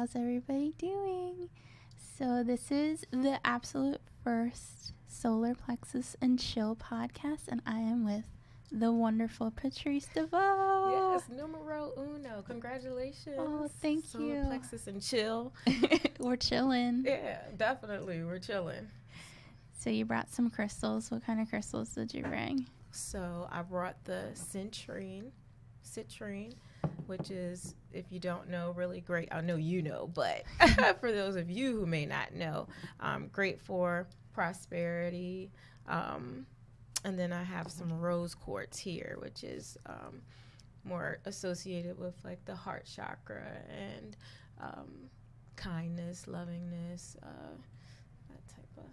How's everybody doing? So this is the absolute first Solar Plexus and Chill podcast, and I am with the wonderful Patrice Deveaux. Yes, numero uno. Congratulations. Oh, thank you. Solar Plexus and Chill. We're chilling. Yeah, definitely. We're chilling. So you brought some crystals. What kind of crystals did you bring? So I brought the citrine, which is, if you don't know, really great. I know you know, but for those of you who may not know, great for prosperity. And then I have some rose quartz here, which is more associated with like the heart chakra and kindness, lovingness, that type of.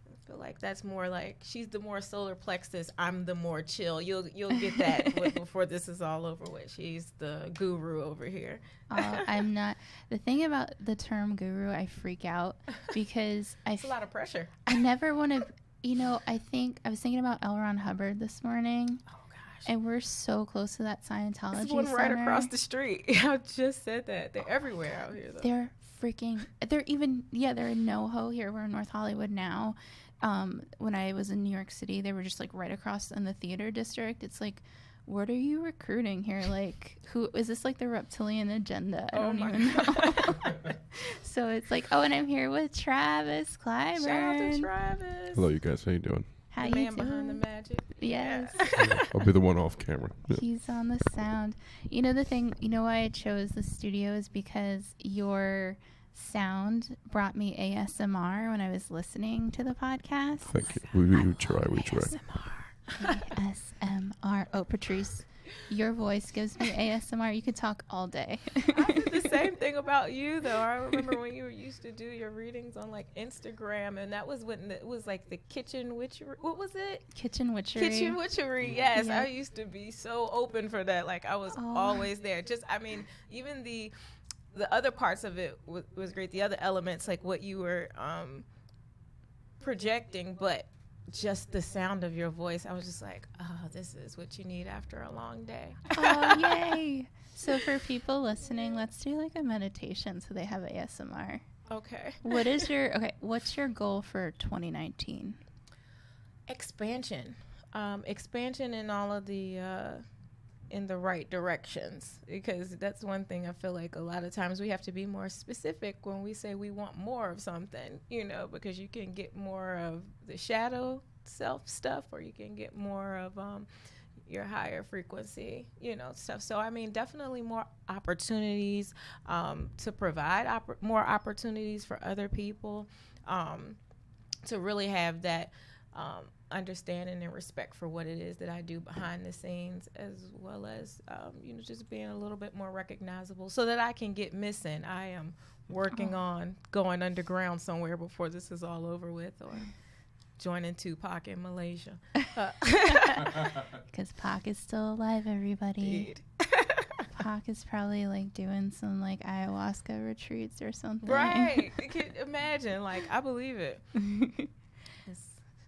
I feel like that's more like she's the more solar plexus. I'm the more chill. You'll get that before this is all over with. She's the guru over here. I'm not. The thing about the term guru, I freak out because it's a lot of pressure. I never want to. You know, I was thinking about L. Ron Hubbard this morning. Oh, gosh. And we're so close to that Scientology There's one center. right across the street. I just said that. They're everywhere out here, though. They're in NoHo here. We're in North Hollywood now. When I was in New York City, they were just like right across in the theater district. It's like, what are you recruiting here? Like, who is this? Like the reptilian agenda? I don't even know. So it's like, oh, and I'm here with Travis Clyburn. Shout out to Travis. Hello, you guys. How you doing? How the you man doing? behind the magic. Yes. Yeah. I'll be the one off camera. Yeah. He's on the sound. You know the thing. You know why I chose the studio is because your sound brought me ASMR when I was listening to the podcast. Thank you. We try. ASMR. Oh, Patrice, your voice gives me ASMR. You could talk all day. I did the same thing about you, though. I remember when you used to do your readings on like Instagram, and that was when it was like the kitchen witchery. What was it? Kitchen witchery. Kitchen witchery. Yes, Yeah. I used to be so open for that. Like I was always there. Just, I mean, even the other parts of it was great. The other elements, like what you were projecting, but just the sound of your voice, I was just like, oh, this is what you need after a long day. Oh, yay. So for people listening, let's do like a meditation so they have ASMR. Okay. What's your goal for 2019? Expansion. Expansion in all of the in the right directions, because that's one thing I feel like a lot of times we have to be more specific when we say we want more of something, you know, because you can get more of the shadow self stuff, or you can get more of your higher frequency, you know, stuff. So I mean, definitely more opportunities to provide more opportunities for other people, to really have that understanding and respect for what it is that I do behind the scenes, as well as you know, just being a little bit more recognizable so that I can get missing. I am working on going underground somewhere before this is all over with, or joining Tupac in Malaysia. Because Pac is still alive, everybody. Indeed. Pac is probably like doing some like ayahuasca retreats or something. Right. You can imagine, like, I believe it.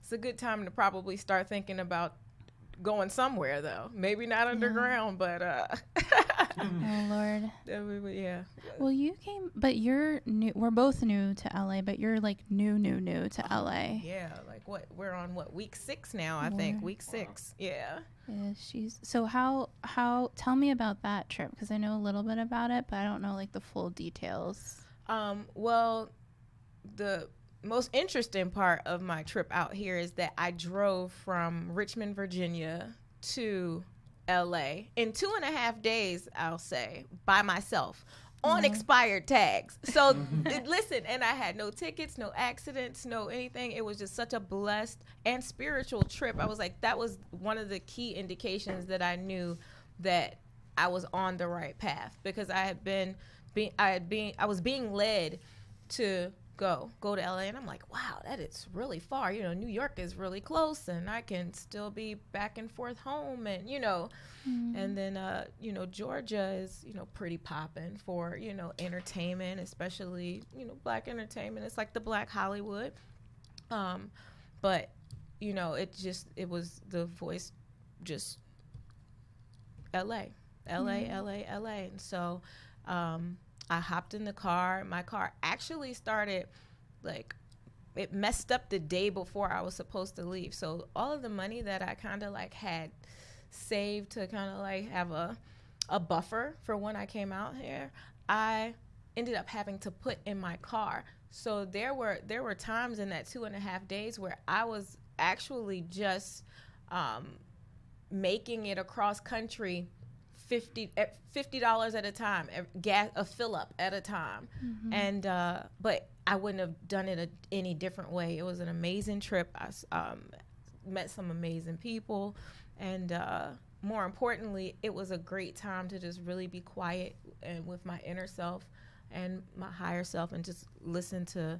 It's a good time to probably start thinking about going somewhere, though. Maybe not underground, but Oh Lord. Yeah. Well, you came, but you're new. We're both new to LA, but you're like new to LA. Yeah, like we're on week 6 now, I think. Week 6. Yeah. Yeah, so how tell me about that trip, because I know a little bit about it, but I don't know like the full details. Well, the most interesting part of my trip out here is that I drove from Richmond, Virginia to LA in 2.5 days, I'll say, by myself on expired tags. So listen, and I had no tickets, no accidents, no anything. It was just such a blessed and spiritual trip. I was like, that was one of the key indications that I knew that I was on the right path, because I was being led to go to LA, and I'm like, wow, that is really far. You know, New York is really close, and I can still be back and forth home, and you know, and then you know, Georgia is, you know, pretty popping for, you know, entertainment, especially, you know, Black entertainment. It's like the Black Hollywood, but you know, it was the voice, just LA, and so I hopped in the car. My car actually started, like, it messed up the day before I was supposed to leave. So all of the money that I kind of like had saved to kind of like have a buffer for when I came out here, I ended up having to put in my car. So there were times in that 2.5 days where I was actually just making it across country $50 at a time, a fill up at a time. Mm-hmm. And but I wouldn't have done it any different way. It was an amazing trip. I met some amazing people, and more importantly, it was a great time to just really be quiet and with my inner self and my higher self, and just listen to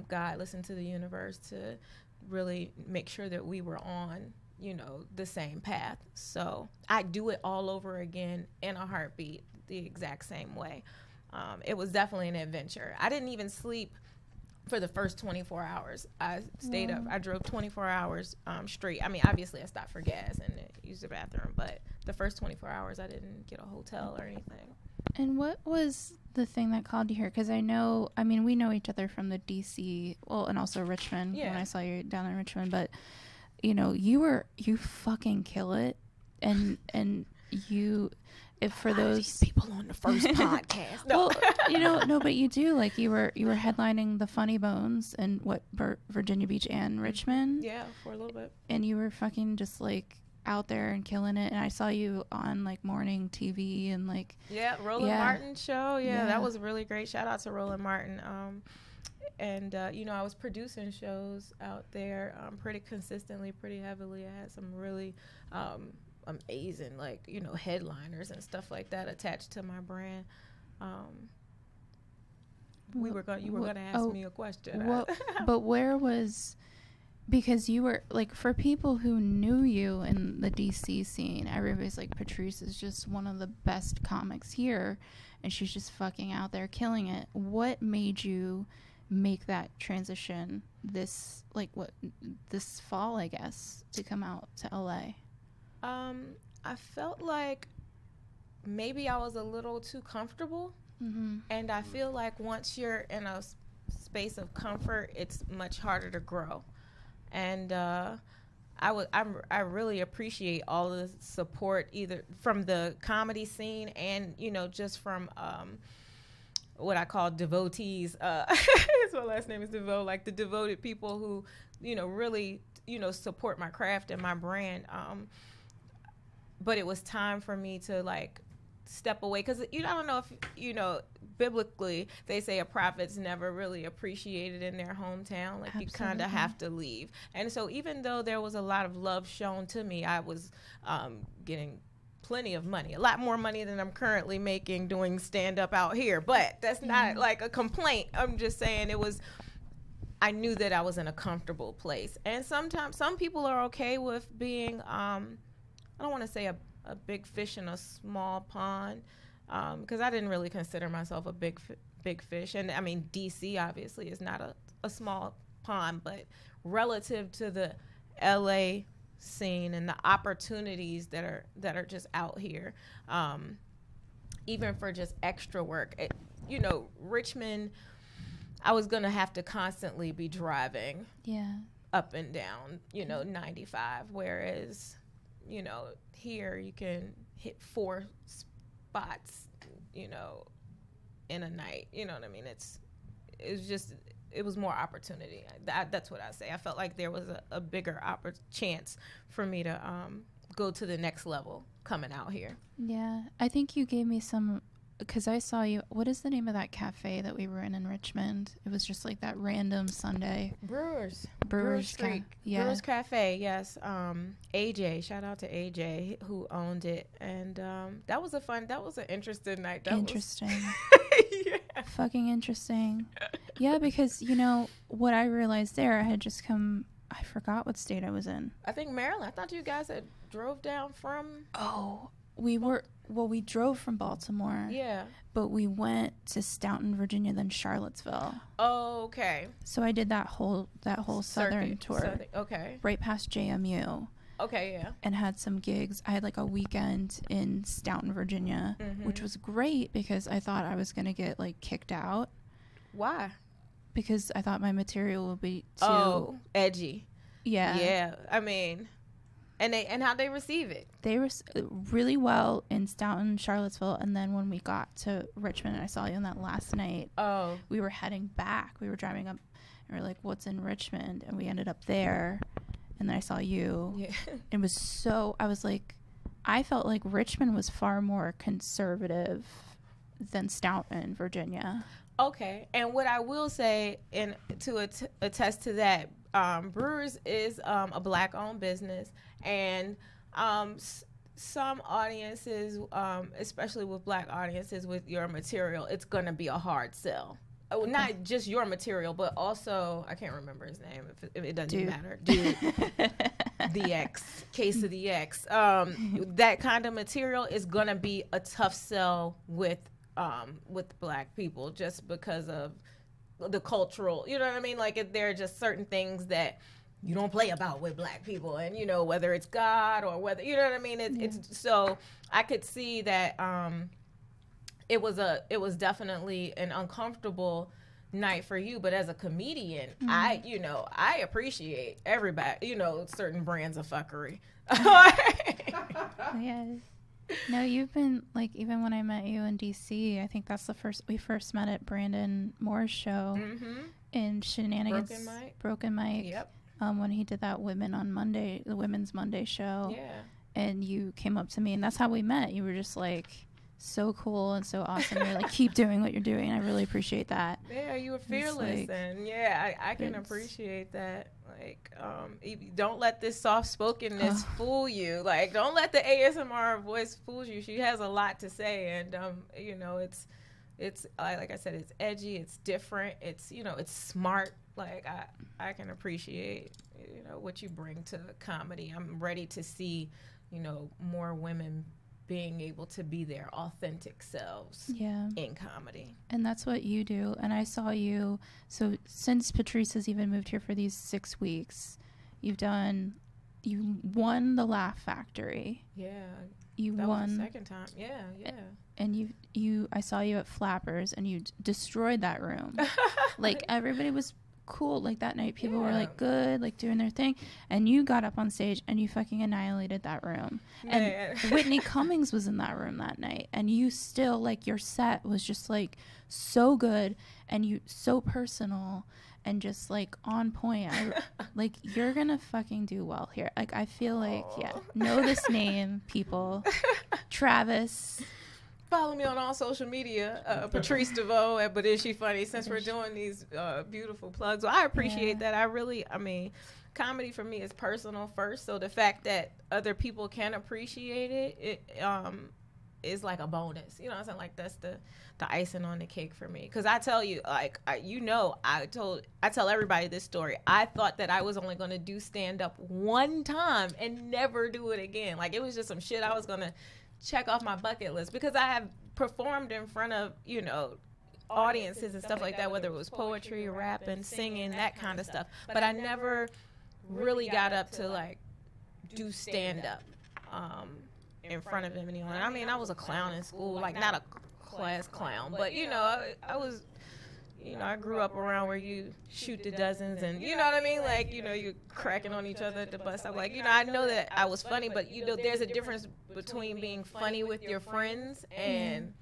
God, listen to the universe, to really make sure that we were on, you know, the same path. So I do it all over again in a heartbeat, the exact same way. It was definitely an adventure. I didn't even sleep for the first 24 hours. I stayed up. I drove 24 hours straight. I mean, obviously I stopped for gas and used the bathroom, but the first 24 hours I didn't get a hotel or anything. And what was the thing that called you here? Because I mean, we know each other from the DC, well, and also Richmond, when I saw you down in Richmond, but you know, you fucking kill it. And you, if for those people on the first podcast, no. Well, you know, no, but you do, like, you were headlining the Funny Bones in Virginia Beach and Richmond. Yeah, for a little bit. And you were fucking just like out there and killing it. And I saw you on like morning TV and like Roland Martin show. Yeah, that was really great. Shout out to Roland Martin. And you know, I was producing shows out there pretty consistently, pretty heavily. I had some really amazing, like, you know, headliners and stuff like that attached to my brand. You were going to ask me a question. But where was, because you were like, for people who knew you in the DC scene, everybody's like, Patrice is just one of the best comics here, and she's just fucking out there killing it. What made you make that transition this fall, I guess, to come out to LA? I felt like maybe I was a little too comfortable. Mm-hmm. And I feel like once you're in a space of comfort, it's much harder to grow. And I really appreciate all the support, either from the comedy scene and, you know, just from what I call devotees. His last name is Deveaux, like the devoted people who, you know, really, you know, support my craft and my brand. But it was time for me to, like, step away, because, you know, I don't know if, you know, biblically they say a prophet's never really appreciated in their hometown. Like, you kind of have to leave. And so even though there was a lot of love shown to me, I was getting plenty of money, a lot more money than I'm currently making doing stand-up out here. But that's not like a complaint. I'm just saying I knew that I was in a comfortable place. And sometimes some people are okay with being I don't want to say a big fish in a small pond, because I didn't really consider myself a big fish. And I mean, DC obviously is not a small pond, but relative to the LA scene and the opportunities that are just out here, even for just extra work, you know, Richmond, I was gonna have to constantly be driving up and down, you know, 95, whereas, you know, here you can hit 4 spots, you know, in a night. You know what I mean? It was more opportunity. That's what I say. I felt like there was a bigger chance for me to go to the next level coming out here. Yeah, I think you gave me some, because I saw you. What is the name of that cafe that we were in Richmond? It was just like that random Sunday. Brewers Street. Brewers Cafe, yes. AJ, shout out to AJ who owned it. And that was an interesting night. Interesting. Fucking interesting. Yeah, because, you know, what I realized there, I had just come, I forgot what state I was in. I think Maryland. I thought you guys had drove down from... Oh, we drove from Baltimore. Yeah. But we went to Staunton, Virginia, then Charlottesville. Oh, okay. So I did that whole southern tour. Okay. Right past JMU. Okay, yeah. And had some gigs. I had like a weekend in Staunton, Virginia, which was great because I thought I was going to get like kicked out. Why? Because I thought my material would be too edgy. Yeah. Yeah. I mean, and how'd they receive it? They were really well in Staunton, Charlottesville, and then when we got to Richmond, and I saw you on that last night. Oh. We were heading back. We were driving up, and we were like, "What's in Richmond?" And we ended up there, and then I saw you. Yeah. It was so. I was like, I felt like Richmond was far more conservative than Staunton, Virginia. Okay, and what I will say, and to attest to that, Brewers is a Black-owned business, and some audiences, especially with Black audiences, with your material, it's gonna be a hard sell. Okay. Not just your material, but also I can't remember his name. If it doesn't matter, dude. The X, case of the X. That kind of material is gonna be a tough sell with Black people, just because of the cultural, you know what I mean? Like, there are just certain things that you don't play about with Black people, and you know, whether it's God or whether, you know what I mean? It's so I could see that it was definitely an uncomfortable night for you, but as a comedian, I appreciate everybody, certain brands of fuckery. Yeah. No, you've been, like, even when I met you in DC, I think that's we first met at Brandon Moore's show in Shenanigans. Broken Mike. Yep. When he did that the Women's Monday show. Yeah. And you came up to me, and that's how we met. You were just, like, so cool and so awesome. You're like, keep doing what you're doing. I really appreciate that. Yeah, you were fearless, like, and I can appreciate that. Like, don't let this soft-spokenness fool you. Like, don't let the ASMR voice fool you. She has a lot to say, and it's like I said, it's edgy, it's different, it's it's smart. Like, I can appreciate what you bring to comedy. I'm ready to see more women being able to be their authentic selves in comedy. And that's what you do. And I saw you, so since Patrice has even moved here for these 6 weeks, you won the Laugh Factory. Yeah. That was the second time. Yeah. And I saw you at Flappers, and you destroyed that room. Like, everybody was cool. Like, that night people were like good, like doing their thing, and you got up on stage and you fucking annihilated that room. And Whitney Cummings was in that room that night, and you still, like, your set was just like so good, and you so personal and just like on point. Like, you're gonna fucking do well here. Like, I feel like know this name, people. Travis. Follow me on all social media, Patrice Deveaux at ButIsSheFunny, since we're doing these beautiful plugs. Well, I appreciate that. I mean, comedy for me is personal first, so the fact that other people can appreciate it is like a bonus. You know what I'm saying? Like, that's the icing on the cake for me. Because I tell you, like, I tell everybody this story. I thought that I was only going to do stand-up one time and never do it again. Like, it was just some shit I was going to check off my bucket list, because I have performed in front of audiences and stuff like that, whether it was poetry, rapping, singing, that kind of stuff, but I never really got up to like do stand up in front of anyone. I mean, I was a clown in school, like not a class clown, but I was, I grew up around where you shoot the dozens, and you know what I mean? Like, you're cracking on each other at the bus stop. Like, I know that I was funny, but, there's a difference between being funny with your friends and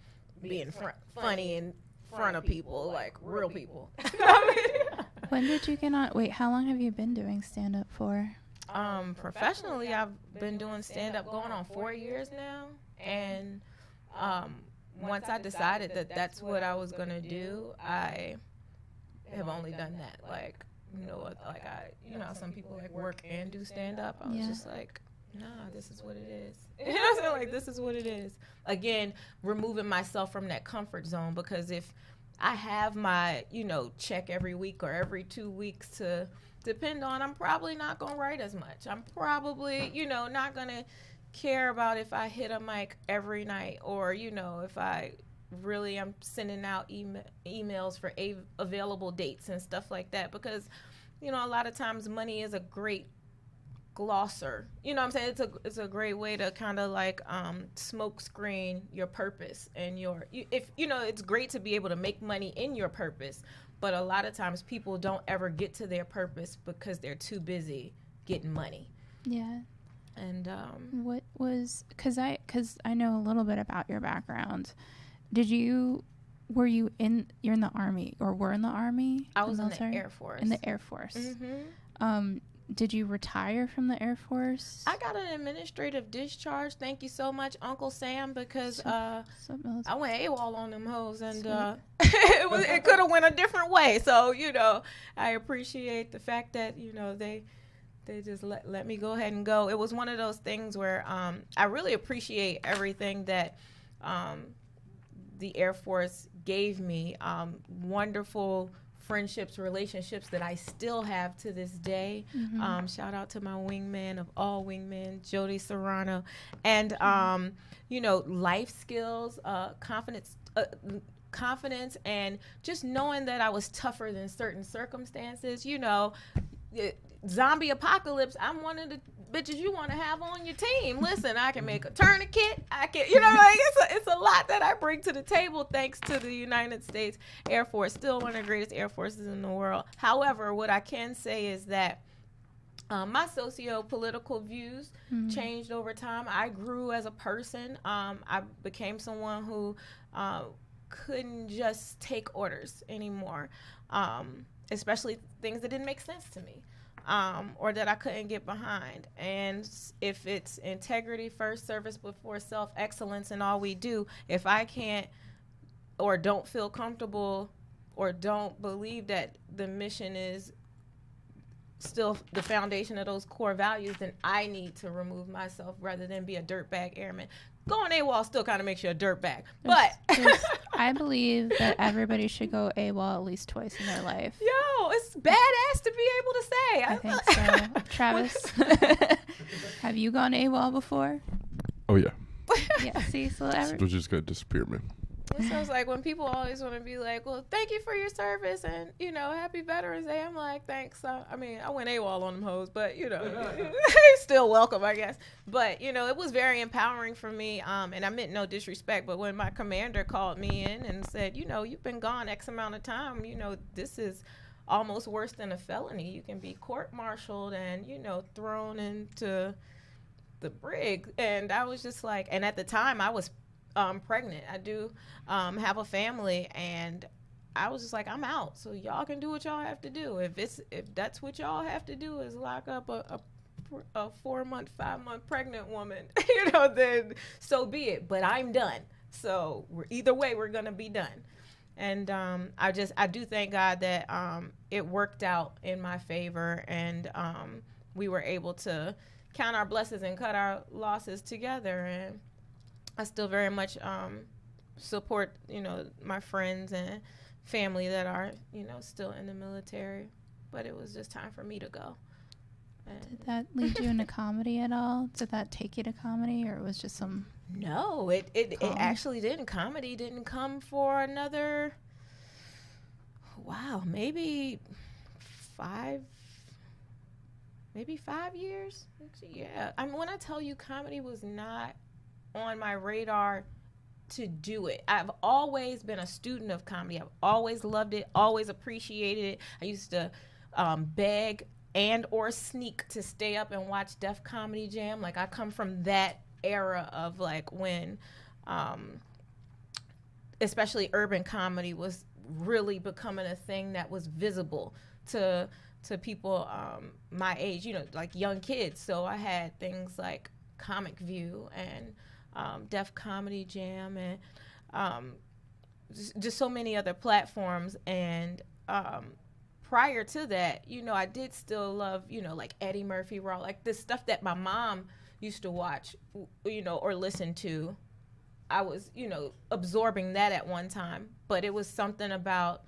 being funny in front of people, like real people. When did you get on? Wait, how long have you been doing stand-up for? Professionally, I've been doing stand-up going on 4 years now, and once I decided that that's what I was gonna do, I have only done that. Like, some people like work and do stand up. I was just like, nah, this is what it is. You know what I'm saying? Like, this is what it is. Again, removing myself from that comfort zone, because if I have my, check every week or every 2 weeks to depend on, I'm probably not gonna write as much. I'm probably, not gonna care about if I hit a mic every night, or if I really am sending out emails for available dates and stuff like that, because a lot of times money is a great glosser. You know what I'm saying? It's a great way to kind of like smoke screen your purpose and if you know, it's great to be able to make money in your purpose, but a lot of times people don't ever get to their purpose because they're too busy getting money. Yeah. And what was, because I know a little bit about your background. You're in the Army, or were in the Army? I was in the Air Force. In the Air Force. Mm-hmm. Did you retire from the Air Force? I got an administrative discharge. Thank you so much, Uncle Sam, because I went AWOL on them hoes, and it could have went a different way. So, you know, I appreciate the fact that, you know, they just let me go ahead and go. It was one of those things where I really appreciate everything that the Air Force gave me. Wonderful friendships, relationships that I still have to this day. Mm-hmm. Shout out to my wingman of all wingmen, Jody Serrano. And, you know, life skills, confidence, and just knowing that I was tougher than certain circumstances. You know, zombie apocalypse, I'm one of the bitches you want to have on your team. Listen, I can make a tourniquet. I can, you know, like it's a lot that I bring to the table thanks to the United States Air Force, still one of the greatest air forces in the world. However, what I can say is that my socio-political views changed over time. I grew as a person. I became someone who couldn't just take orders anymore, especially things that didn't make sense to me. Or that I couldn't get behind. And if it's integrity first, service before self, excellence in all we do, if I can't or don't feel comfortable or don't believe that the mission is still the foundation of those core values, then I need to remove myself rather than be a dirtbag airman. Going AWOL still kind of makes you a dirtbag. But I believe that everybody should go AWOL at least twice in their life. Yo, it's badass to be able to say. I think so. Travis, have you gone AWOL before? Oh, yeah. Yeah, see, so Which just got disappeared, man. It sounds like when people always want to be like, well, thank you for your service and, you know, happy Veterans Day. I'm like, thanks. I mean, I went AWOL on them hoes, but, you know, still welcome, I guess. But, you know, it was very empowering for me. And I meant no disrespect, but when my commander called me in and said, you know, you've been gone X amount of time, you know, this is almost worse than a felony. You can be court-martialed and, you know, thrown into the brig. And I was just like, and at the time I was pregnant. I do have a family, and I was just like, I'm out. So y'all can do what y'all have to do. If that's what y'all have to do is lock up a 4-month, 5-month pregnant woman, you know, then so be it. But I'm done. So either way, we're gonna be done. And I do thank God that it worked out in my favor, and we were able to count our blessings and cut our losses together. And I still very much support, you know, my friends and family that are, you know, still in the military. But it was just time for me to go. And did that lead you into comedy at all? Did that take you to comedy, or it was just some... No, it actually didn't. Comedy didn't come for another, maybe 5 years. Yeah. I mean, when I tell you comedy was not on my radar to do it. I've always been a student of comedy. I've always loved it, always appreciated it. I used to beg and or sneak to stay up and watch Def Comedy Jam. Like, I come from that era of like when especially urban comedy was really becoming a thing that was visible to people my age, you know, like young kids. So I had things like Comic View and Def Comedy Jam and just so many other platforms. And prior to that, you know, I did still love, you know, like Eddie Murphy Raw, like this stuff that my mom used to watch, you know, or listen to. I was, you know, absorbing that at one time, but it was something about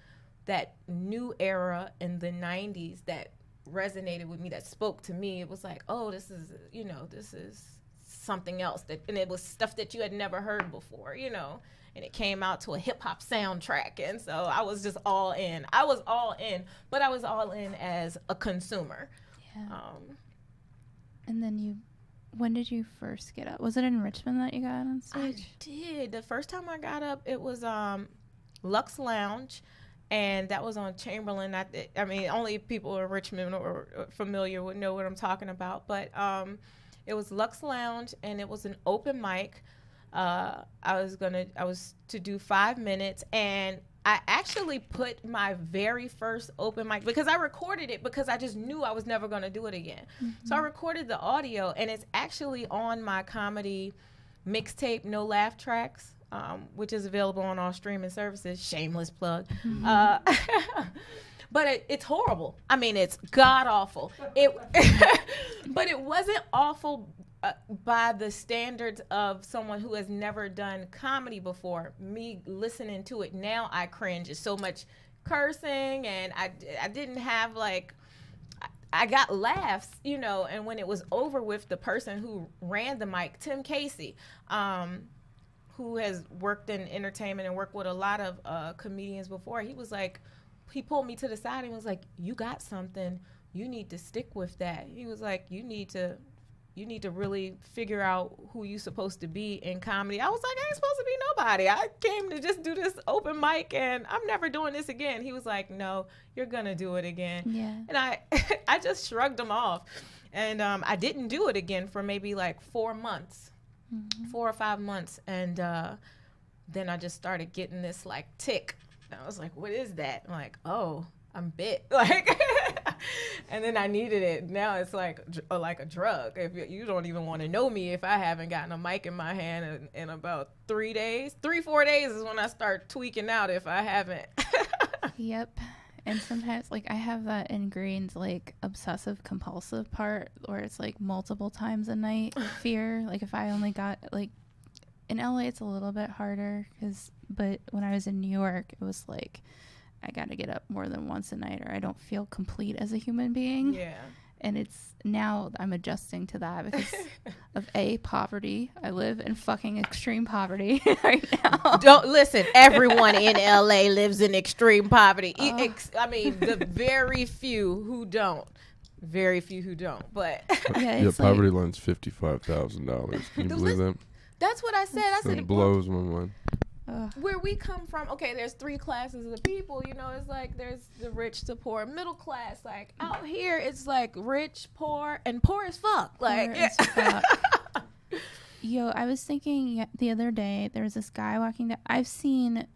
that new era in the 90s that resonated with me, that spoke to me. It was like, oh, this is, you know, this is something else, that, and it was stuff that you had never heard before, you know, and it came out to a hip hop soundtrack. And so I was just all in. I was all in, but I was all in as a consumer. Yeah. And then when did you first get up? Was it in Richmond that you got on I stage? did. The first time I got up, it was Lux Lounge, and that was on Chamberlain. I mean, only people in Richmond or familiar would know what I'm talking about. But it was Lux Lounge, and it was an open mic. I was to do 5 minutes, and I actually put my very first open mic, because I recorded it because I just knew I was never going to do it again. Mm-hmm. So I recorded the audio, and it's actually on my comedy mixtape, No Laugh Tracks, which is available on all streaming services. Shameless plug. Mm-hmm. But it's horrible. I mean, it's god awful. But it wasn't awful by the standards of someone who has never done comedy before. Me listening to it now, I cringe. It's so much cursing, and I didn't have I got laughs, and when it was over with, the person who ran the mic, Tim Casey, who has worked in entertainment and worked with a lot of comedians before, he pulled me to the side and was like, "You got something. You need to stick with that." He was like, you need to really figure out who you're supposed to be in comedy. I was like, I ain't supposed to be nobody. I came to just do this open mic, and I'm never doing this again. He was like, no, you're going to do it again. Yeah. And I just shrugged him off. And I didn't do it again for maybe 4 months, 4 or 5 months. And then I just started getting this tick. And I was like, what is that? I'm like, oh, I'm bit. And then I needed it. Now it's like a drug. If you don't even want to know me if I haven't gotten a mic in my hand in about 3 days. 3-4 days is when I start tweaking out if I haven't. Yep. And sometimes I have that ingrained obsessive compulsive part where it's multiple times a night fear. If I only got in LA it's a little bit harder but when I was in New York it was I got to get up more than once a night or I don't feel complete as a human being. Yeah. And now I'm adjusting to that because of poverty. I live in fucking extreme poverty right now. Don't listen. Everyone in LA lives in extreme poverty. I mean, the very few who don't. But poverty line's $55,000. Can you believe that? That's what I said. I said it blows my mind. Where we come from, okay, there's 3 classes of people, it's there's the rich, the poor, middle class. Out here, it's rich, poor, and poor as fuck. As fuck. Yo, I was thinking the other day, there was this guy walking down. I've seen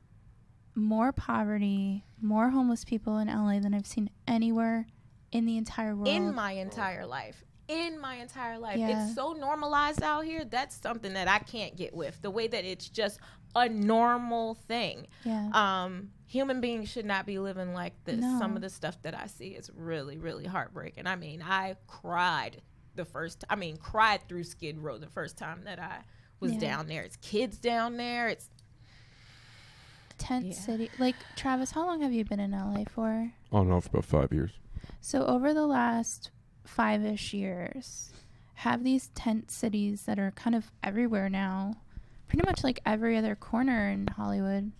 more poverty, more homeless people in LA than I've seen anywhere in the entire world. In my entire life. Yeah. It's so normalized out here. That's something that I can't get with. The way that it's just a normal thing. Yeah. Human beings should not be living like this. No. Some of the stuff that I see is really, really heartbreaking. I mean, I cried cried through Skid Row the first time that I was down there. It's kids down there. It's tent city. Travis, how long have you been in LA for? On and off about 5 years. So over the last 5-ish years, have these tent cities that are kind of everywhere now, pretty much every other corner in Hollywood.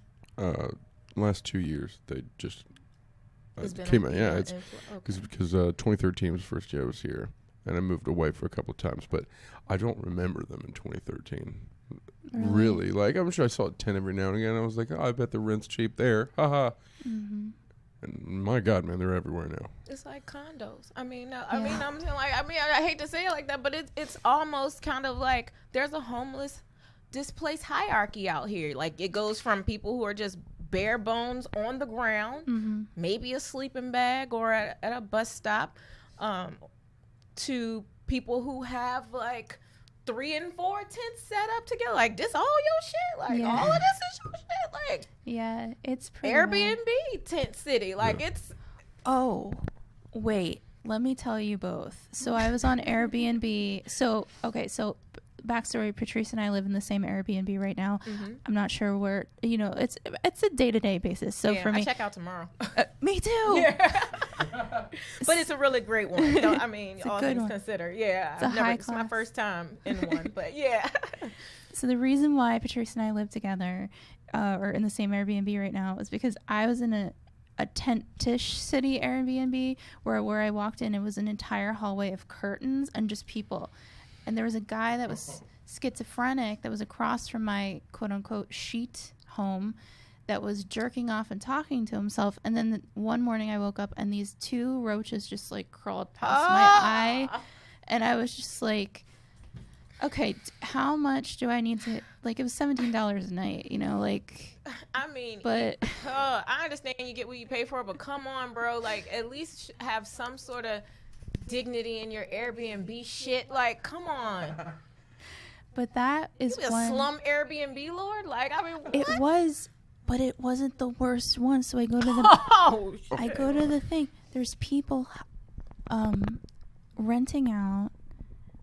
Last 2 years they just came out. Yeah, it's because 2013 was the first year I was here, and I moved away for a couple of times, but I don't remember them in 2013. Really? I'm sure I saw a tent every now and again. I was like, oh, I bet the rent's cheap there. Haha. Mm-hmm. And my God, man, they're everywhere now. It's like condos. I mean, I'm saying I hate to say it like that, but it's almost kind of there's a homeless displaced hierarchy out here. It goes from people who are just bare bones on the ground, maybe a sleeping bag or at a bus stop, to people who have 3 and 4 tents set up together. This all your shit. All of this is your shit. Yeah, it's pretty Airbnb tent city. It's. Oh, wait. Let me tell you both. So I was on Airbnb. So backstory: Patrice and I live in the same Airbnb right now. Mm-hmm. I'm not sure where. It's a day-to-day basis. So for me, I check out tomorrow. Me too. Yeah. But it's a really great one. All things considered. Yeah, it's my first time in one, but yeah. So the reason why Patrice and I live together, or in the same Airbnb right now, is because I was in a tent-ish city Airbnb where I walked in, it was an entire hallway of curtains and just people. And there was a guy that was schizophrenic that was across from my quote-unquote sheet home that was jerking off and talking to himself. And then one morning I woke up and these 2 roaches just like crawled past my eye. And I was just like, okay, how much do I need to, like, it was $17 a night, you know, like. I mean, but I understand you get what you pay for, but come on, bro. Like, at least have some sort of dignity in your Airbnb shit. Like, come on. But that is you be a slum Airbnb lord? Like, I mean, what? It was. But it wasn't the worst one. So I go to the I go to the thing. There's people renting out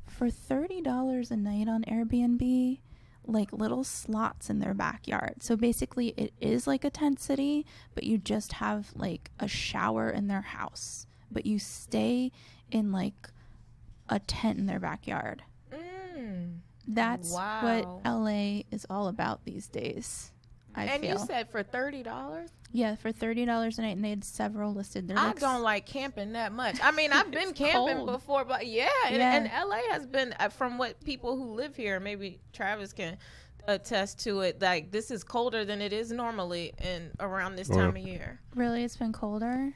for $30 a night on Airbnb, like little slots in their backyard. So basically it is like a tent city, but you just have like a shower in their house. But you stay in like a tent in their backyard. That's what LA is all about these days. I feel. You said for $30? Yeah, for $30 a night, and they had several listed. I don't like camping that much. I mean, I've been camping before, but and LA has been, from what people who live here, maybe Travis can attest to it, like this is colder than it is normally in around this time of year. Really? It's been colder?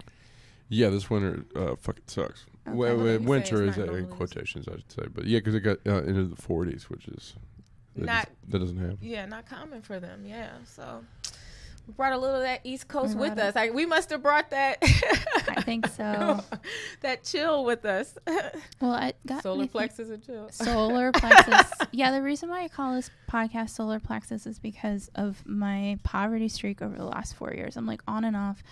Yeah, this winter fucking sucks. Okay. Winter is in quotations, I should say. But yeah, because it got into the 40s, which is... that doesn't happen. Yeah, not common for them. Yeah, so we brought a little of that East Coast with us. Like, we must have brought that. I think so. That chill with us. Well, I got solar plexus and chill. Solar plexus. Yeah, the reason why I call this podcast Solar Plexus is because of my poverty streak over the last 4 years. I'm like on and off,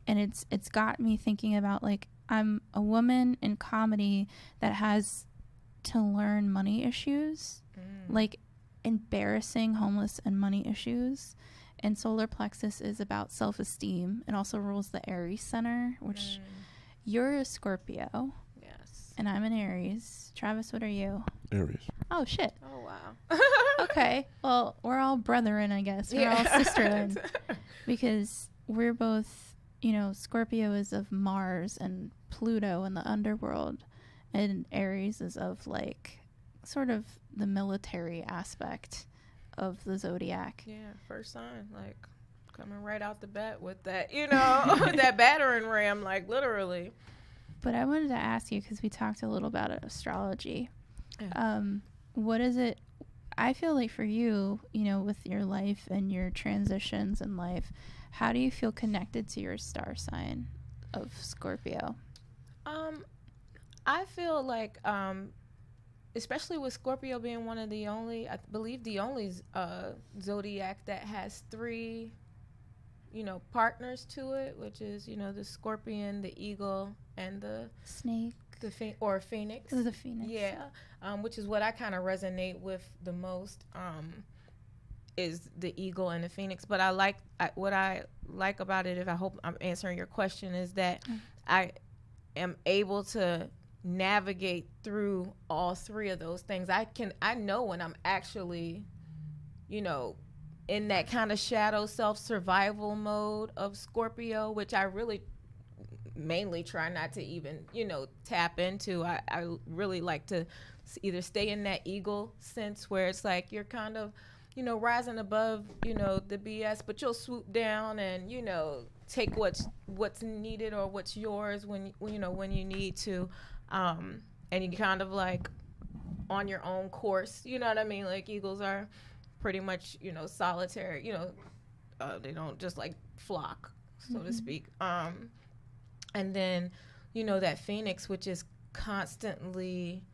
and it's got me thinking about, like, I'm a woman in comedy that has to learn money issues, like embarrassing homeless and money issues. And solar plexus is about self-esteem. It also rules the Aries center, which you're a Scorpio. Yes. And I'm an Aries. Travis, what are you? Aries. Oh, shit. Oh, wow. Okay. Well, we're all brethren, I guess. We're all sisterhood. Because we're both, you know, Scorpio is of Mars and Pluto in the underworld. And Aries is of, like, sort of the military aspect of the zodiac. Yeah, first sign, like coming right out the bat with that, you know, that battering ram, like literally. But I wanted to ask you, because we talked a little about astrology. Yeah. What is it? I feel like for you, you know, with your life and your transitions in life, how do you feel connected to your star sign of Scorpio? I feel like especially with Scorpio being one of the only, I believe the only zodiac that has 3, you know, partners to it, which is, you know, the scorpion, the eagle, and the snake, or phoenix. The phoenix. Yeah, which is what I kind of resonate with the most, is the eagle and the phoenix. But what I like about it, if I hope I'm answering your question, is that I am able to navigate through all 3 of those things. I know when I'm actually, you know, in that kind of shadow self-survival mode of Scorpio, which I really mainly try not to even, you know, tap into. I really like to either stay in that eagle sense where it's like you're kind of, you know, rising above, you know, the BS, but you'll swoop down and, you know, take what's needed or what's yours when you need to. And you kind of like on your own course, you know what I mean? Like eagles are pretty much, you know, solitary, you know, they don't just like flock, so to speak. And then, you know, that phoenix, which is constantly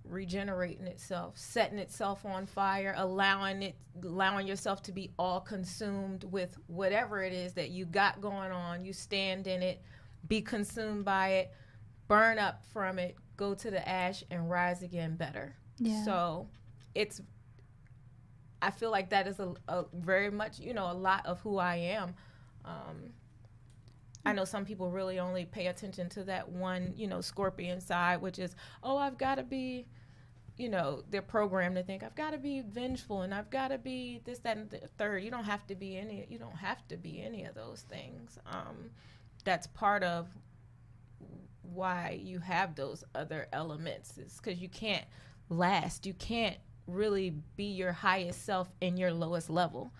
regenerating itself, setting itself on fire, allowing yourself to be all consumed with whatever it is that you got going on. You stand in it, be consumed by it, burn up from it, go to the ash, and rise again better. Yeah. So I feel like that is a very much, you know, a lot of who I am. I know some people really only pay attention to that one, you know, scorpion side, which is, oh, I've got to be, they're programmed to think I've got to be vengeful and I've got to be this, that, and the third. You don't have to be any of those things. That's part of why you have those other elements, is because you can't last. You can't really be your highest self in your lowest level.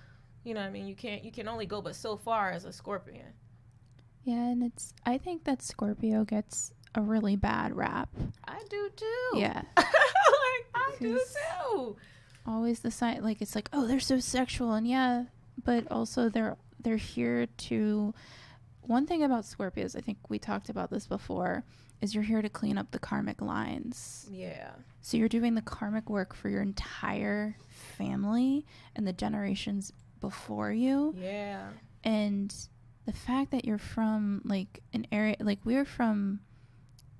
You know what I mean? You can only go but so far as a Scorpion. Yeah, and I think that Scorpio gets a really bad rap. I do too. Yeah. I do too. Always the sign, like, it's like, oh, they're so sexual, and yeah, but also they're here to. One thing about Scorpios, I think we talked about this before, is you're here to clean up the karmic lines. Yeah. So you're doing the karmic work for your entire family and the generations before you. Yeah. And the fact that you're from like an area, like we're from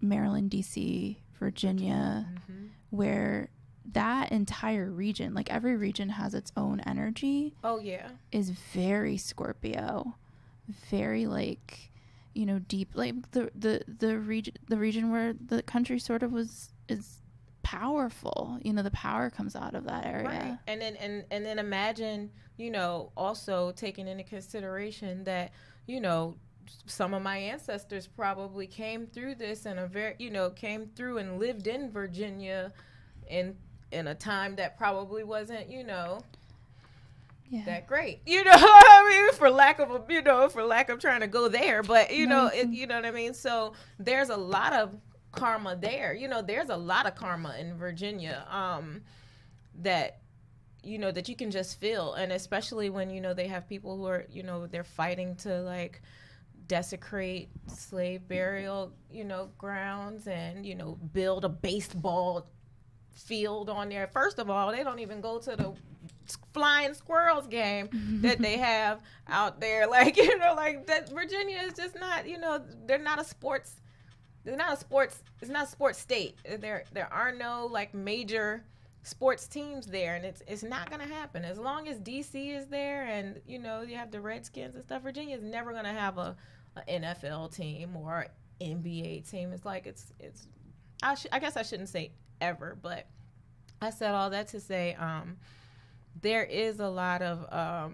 Maryland, DC, Virginia, where that entire region, like every region has its own energy. Oh yeah. Is very Scorpio. Very like, deep, like the region where the country sort of is powerful. The power comes out of that area. Right. And then imagine, also taking into consideration that, some of my ancestors probably came through this and came through and lived in Virginia in a time that probably wasn't, that great, I mean, for lack of trying to go there, but you know what I mean. So there's a lot of karma there. There's a lot of karma in Virginia, that you can just feel, and especially when they have people who are they're fighting to like desecrate slave burial grounds and build a baseball field on there. First of all, they don't even go to the flying squirrels game that they have out there, like that. Virginia is just not, they're not a sports it's not a sports state. There are no like major sports teams there, and it's not gonna happen as long as DC is there, and you have the Redskins and stuff. Virginia is never gonna have a NFL team or NBA team. It's like I guess I shouldn't say ever, but I said all that to say there is a lot of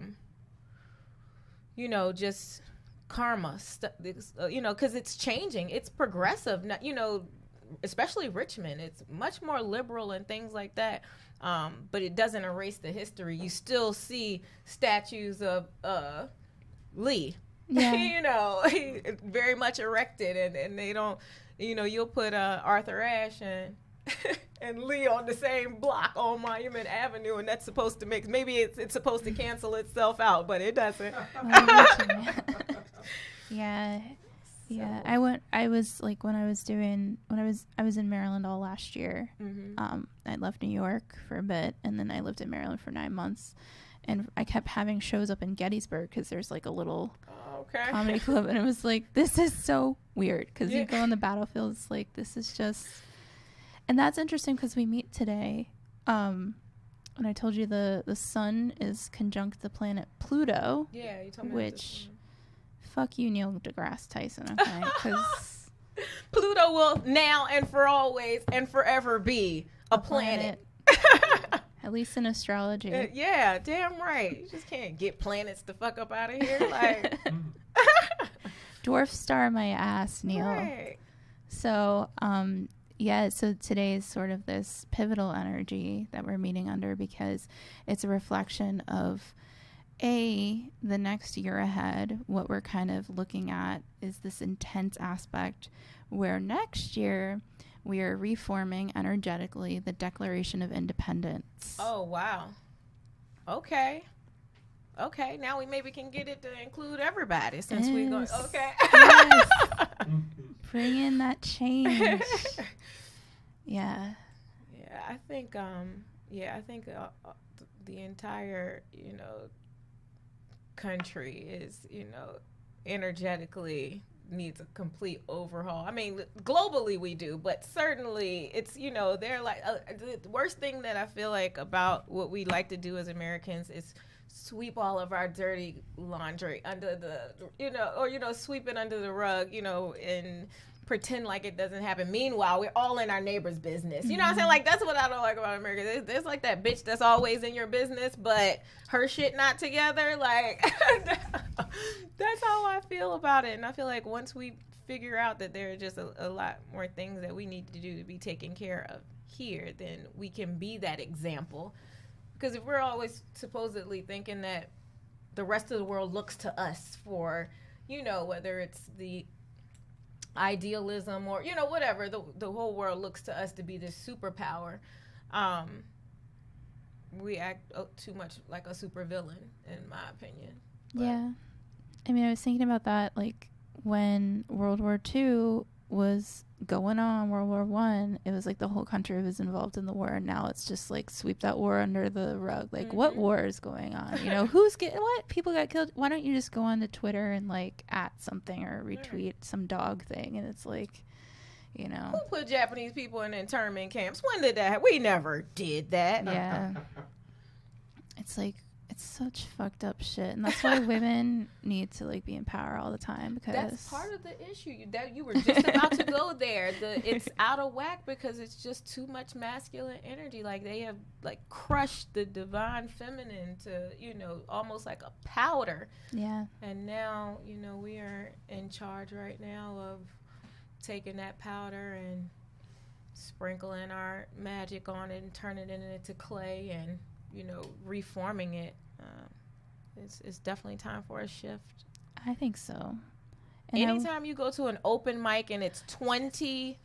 just karma because it's changing, it's progressive, especially Richmond. It's much more liberal and things like that, but it doesn't erase the history. You still see statues of Lee. Yeah. Very much erected, and they don't, you'll put Arthur Ashe and Lee on the same block on Monument Avenue, and that's supposed to make, maybe it's supposed to cancel itself out, but it doesn't. Yeah. I was in Maryland all last year. I left New York for a bit, and then I lived in Maryland for 9 months, and I kept having shows up in Gettysburg because there's like a little comedy club, and it was like, this is so weird because you go on the battlefield, it's like, this is just. And that's interesting because we meet today. And I told you the sun is conjunct the planet Pluto. Yeah, you told me. Which, fuck you, Neil deGrasse Tyson, okay? Because Pluto will now and for always and forever be a planet. At least in astrology. Yeah, damn right. You just can't get planets the fuck up out of here. Like dwarf star my ass, Neil. Right. So, so today is sort of this pivotal energy that we're meeting under because it's a reflection of the next year ahead. What we're kind of looking at is this intense aspect where next year we are reforming energetically the Declaration of Independence. Oh, wow. Okay. Now we maybe can get it to include everybody since we're going. Okay. Yes. Bring in that change. Yeah. I think the entire country is energetically needs a complete overhaul. I mean, globally we do, but certainly it's they're like the worst thing that I feel like about what we like to do as Americans is sweep all of our dirty laundry under the sweep it under the rug, and pretend like it doesn't happen. Meanwhile, we're all in our neighbor's business. You know what I'm saying? Like, that's what I don't like about America. There's like that bitch that's always in your business, but her shit not together. Like, that's how I feel about it. And I feel like once we figure out that there are just a lot more things that we need to do to be taken care of here, then we can be that example. Because if we're always supposedly thinking that the rest of the world looks to us for, you know, whether it's the idealism or, you know, whatever, the whole world looks to us to be this superpower, we act too much like a supervillain, in my opinion. But yeah. I mean, I was thinking about that, like, when World War II was going on, World War I, it was like the whole country was involved in the war, and now it's just like sweep that war under the rug. Like, what war is going on? You know, who's getting what? People got killed. Why don't you just go onto Twitter and like at something or retweet some dog thing? And it's like, you know, who put Japanese people in internment camps? When did that? We never did that. Yeah. It's like, it's such fucked up shit, and that's why women need to like be in power all the time, because that's part of the issue. That you were just about to go there. It's out of whack because it's just too much masculine energy. Like, they have like crushed the divine feminine to, you know, almost like a powder. Yeah. And now, you know, we are in charge right now of taking that powder and sprinkling our magic on it and turning it into clay and, you know, reforming it. It's definitely time for a shift. I think so. And anytime you go to an open mic and it's 20,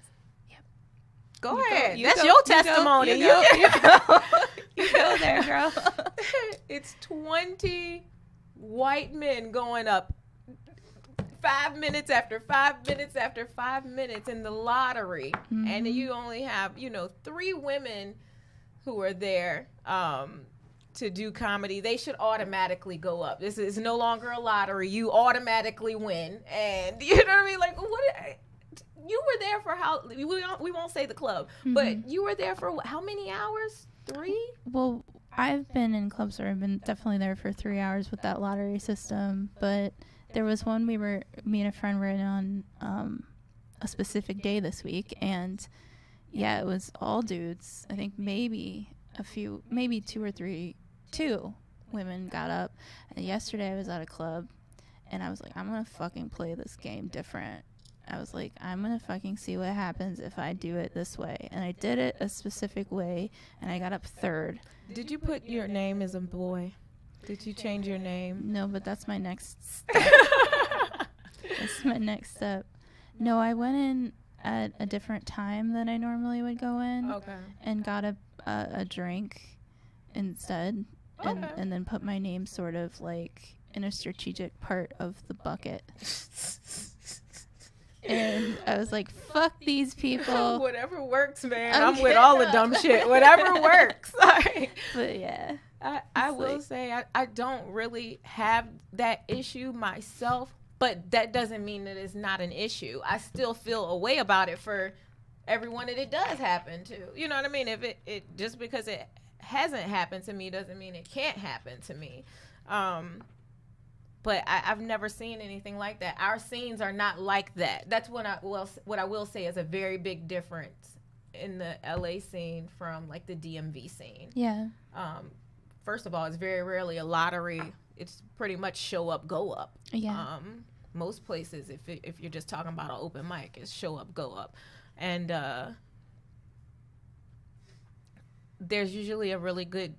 go ahead. That's your testimony. You go there, girl. It's 20 white men going up 5 minutes after 5 minutes after 5 minutes in the lottery, and you only have, you know, 3 women who are there to do comedy. They should automatically go up. This is no longer a lottery. You automatically win. And you know what I mean? Like, you were there for how, we won't say the club, but you were there for how many hours? 3? Well, I've been in clubs where I've been definitely there for 3 hours with that lottery system, but there was one me and a friend were in on a specific day this week, and yeah, it was all dudes. I think maybe 2 women got up. And yesterday I was at a club, and I was like, I'm gonna fucking play this game different. I was like, I'm gonna fucking see what happens if I do it this way. And I did it a specific way, and I got up 3rd. Did you put your name as a boy? Did you change your name? No, but that's my next step. That's my next step. No, I went in at a different time than I normally would go in. Okay. And got a drink instead. And then put my name sort of like in a strategic part of the bucket. And I was like, fuck these people. Whatever works, man. I'm with all the dumb shit. Whatever works. But yeah. I will say I don't really have that issue myself, but that doesn't mean that it's not an issue. I still feel a way about it for everyone that it does happen to. You know what I mean? If it just because it hasn't happened to me doesn't mean it can't happen to me. But I've never seen anything like that. Our scenes are not like that. That's what I will say is a very big difference in the LA scene from like the DMV scene. Yeah. First of all, it's very rarely a lottery. It's pretty much show up, go up. Yeah. Most places, if you're just talking about an open mic, it's show up, go up. And there's usually a really good,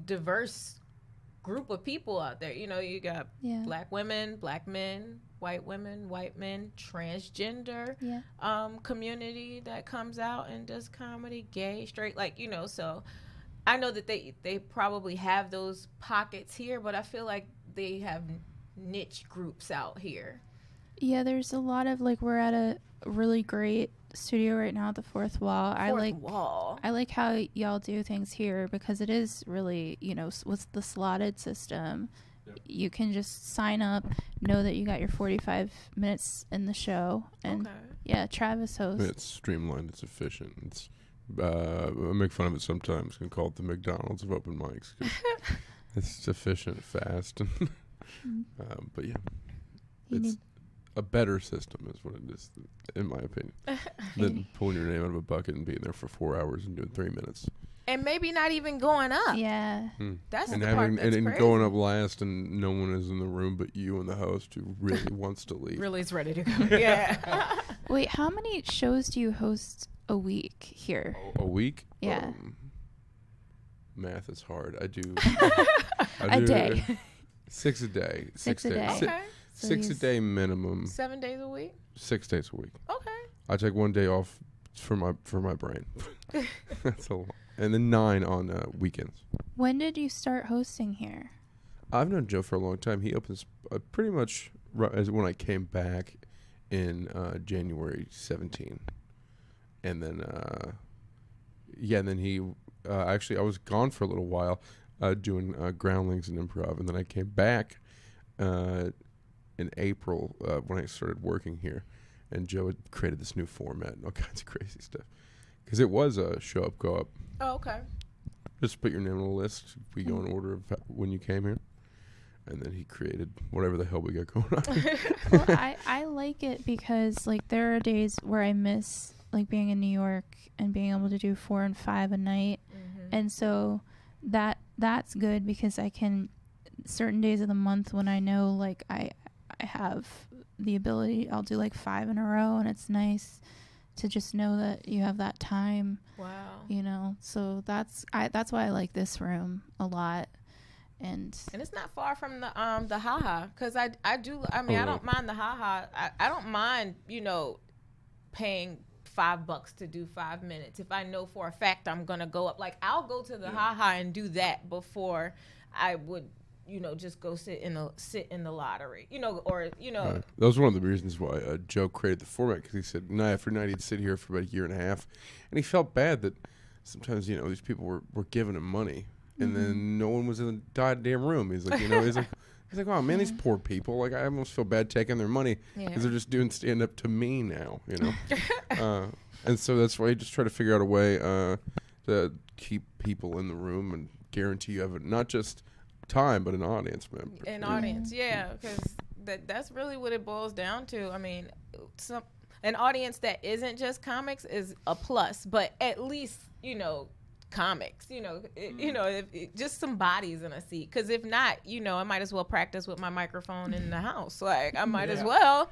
diverse group of people out there. You know, you got black women, black men, white women, white men, transgender community that comes out and does comedy, gay, straight, like, you know, so I know that they probably have those pockets here, but I feel like they have niche groups out here. Yeah, there's a lot of, like, we're at a really great studio right now at the Fourth Wall. I like how y'all do things here because it is really, you know, with the slotted system, you can just sign up, know that you got your 45 minutes in the show, and Travis hosts. It's streamlined, it's efficient, it's I make fun of it sometimes and call it the McDonald's of open mics. It's efficient, fast, and but yeah, a better system is what it is, in my opinion, than pulling your name out of a bucket and being there for 4 hours and doing 3 minutes. And maybe not even going up. Yeah. That's and the part that's and crazy. going up last, and no one is in the room but you and the host who really wants to leave. Really is ready to go. Yeah. Wait, how many shows do you host a week here? A week? Yeah. Math is hard. I do. A day. 6 a day. 6 a day. Okay. So 6 a day minimum. 7 days a week? 6 days a week. Okay. I take 1 day off for my brain. That's a lot. And then 9 on weekends. When did you start hosting here? I've known Joe for a long time. He opens pretty much as when I came back in January 17. And then, and then he actually, I was gone for a little while doing groundlings and improv. And then I came back in April when I started working here. And Joe had created this new format and all kinds of crazy stuff. Because it was a show up, go up. Oh, okay. Just put your name on the list. We go in order of when you came here. And then he created whatever the hell we got going on. Well, I like it because, like, there are days where I miss, like, being in New York and being able to do 4 and 5 a night. And so that's good because I can, certain days of the month when I know, like, I have the ability, I'll do, like, 5 in a row, and it's nice to just know that you have that time. Wow. You know, so that's why I like this room a lot. And it's not far from the haha, because I don't mind the haha. I don't mind, paying $5 to do 5 minutes if I know for a fact I'm gonna go up. Like, I'll go to the haha and do that before I would just go sit in the lottery, or. That was one of the reasons why Joe created the format, because he said night after night he'd sit here for about a year and a half, and he felt bad that sometimes these people were giving him money, and then no one was in the goddamn room. He's like, he's like, oh man, these poor people. Like, I almost feel bad taking their money because they're just doing stand up to me now, and so that's why he just tried to figure out a way to keep people in the room and guarantee you have not just time but an audience member. An audience, yeah, because that's really what it boils down to. I mean, an audience that isn't just comics is a plus, but at least comics, just some bodies in a seat. Because if not, I might as well practice with my microphone in the house. Like, I might as well.